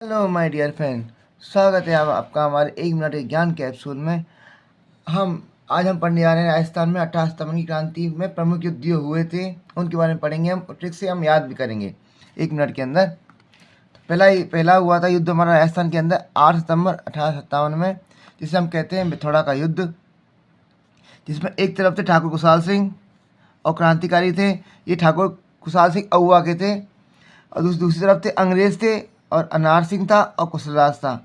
Hello my dear friend, स्वागत है आपका हमारे 1 मिनट के ज्ञान कैप्सूल में। आज हम पढ़ने जा रहे हैं राजस्थान में 18 सितंबर की क्रांति में प्रमुख युद्ध जो हुए थे उनके बारे में पढ़ेंगे हम, और ट्रिक से हम याद भी करेंगे 1 मिनट के अंदर। तो पहला हुआ था युद्ध हमारा राजस्थान के अंदर 8 सितंबर 1857 में, जिसे हम कहते हैं बिथोड़ा का युद्ध, जिसमें एक तरफ थे ठाकुर खुशहाल सिंह और क्रांतिकारी थे। ये ठाकुर खुशहाल सिंह अहुआ के थे, और दूसरी तरफ थे अंग्रेज थे, और अनार सिंह था और कुशलराज था।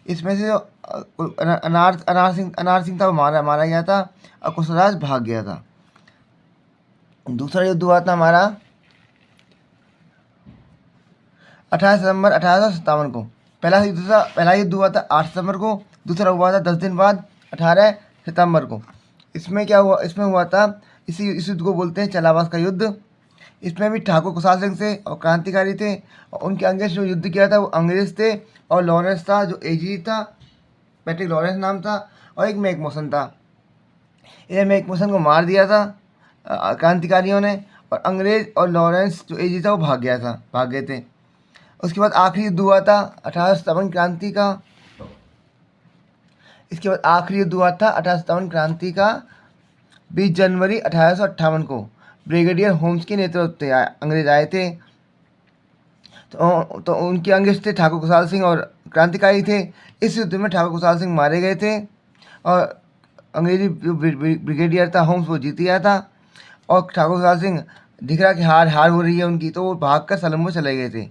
इसमें से जो अनार सिंह था वो मारा गया था, और कुशलराज भाग गया था। दूसरा युद्ध हुआ था हमारा 18 सितंबर 1857 को। पहला युद्ध हुआ था 8 सितंबर को, दूसरा हुआ था 10 दिन बाद 18 सितंबर को। इसमें क्या हुआ? इसमें हुआ था, इस युद्ध को बोलते हैं चलावास का युद्ध। इसमें भी ठाकुर खुशहाल सिंह से और क्रांतिकारी थे, और उनके अंग्रेज जो युद्ध किया था वो अंग्रेज थे, और लॉरेंस था जो एजी था, पैट्रिक लॉरेंस नाम था, और एक मैकमोसन था। ये मैकमोसन को मार दिया था क्रांतिकारियों ने, और अंग्रेज और लॉरेंस जो एजी था वो भाग गए थे। उसके बाद आखिरी युद्ध हुआ था 18 सितंबर क्रांति का। इसके बाद आखिरी युद्ध हुआ था 18 सितंबर क्रांति का 20 जनवरी 1858 को। ब्रिगेडियर होम्स के नेतृत्व से अंग्रेज आए थे। तो उनके अंग्रेज थे ठाकुर खुशहाल सिंह और क्रांतिकारी थे। इस युद्ध में ठाकुर खुशहाल सिंह मारे गए थे, और अंग्रेजी जो ब्रिगेडियर था होम्स वो जीत गया था। और ठाकुर खुशहाल सिंह दिख रहा कि हार हो रही है उनकी, तो वो भाग कर सलम्बो चले गए थे।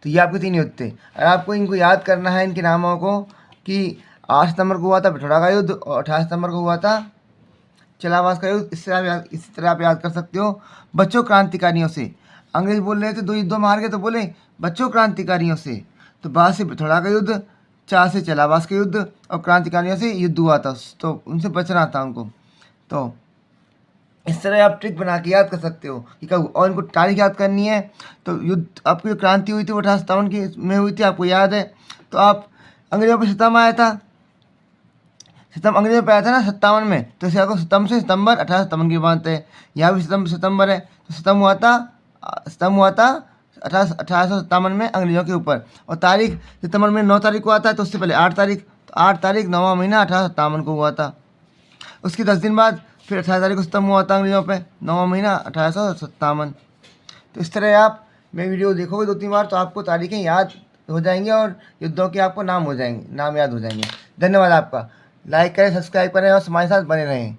तो ये आपके 3 युद्ध थे। और आपको इनको याद करना है, इनके नामों को, कि 8 सितंबर को हुआ था बिठोड़ा का युद्ध, और 18 सितंबर को हुआ था चलावास का युद्ध। इसी तरह आप याद कर सकते हो। बच्चों क्रांतिकारियों से अंग्रेज बोल रहे थे 2 युद्धों में हार गए, तो बोले बच्चों क्रांतिकारियों से। तो बाद से बिठोड़ा का युद्ध, 4 से चलावास का युद्ध, और क्रांतिकारियों से युद्ध हुआ था, तो उनसे बचना था उनको। तो इस तरह आप ट्रिक बना के याद कर सकते हो कि कब, और इनको तारीख याद करनी है। तो युद्ध आपकी जो क्रांति हुई थी वो 1857 की में हुई थी, आपको याद है। तो आप अंग्रेजों पर सितम आया था, सितम अंग्रेजों पर आया था ना 57 में, तो इसे आपको सितम से सितंबर 18 सितंबर की बात है। यहाँ भी सितंबर है, तो सितम हुआ था 1857 में अंग्रेजों के ऊपर। और तारीख सितंबर में 9 तारीख को आता है, तो उससे पहले 8 तारीख, तो 8 तारीख 9वां महीना 1857 को हुआ था। उसके 10 दिन बाद फिर 18 तारीख को सितम हुआ था अंग्रेजों पे, 9वां महीना 1857। तो इस तरह आप मैं वीडियो देखोगे 2-3 बार, तो आपको तारीखें याद हो जाएंगी, और युद्धों के आपको नाम याद हो जाएंगे। धन्यवाद आपका। लाइक करें, सब्सक्राइब करें, और हमारे साथ बने रहें।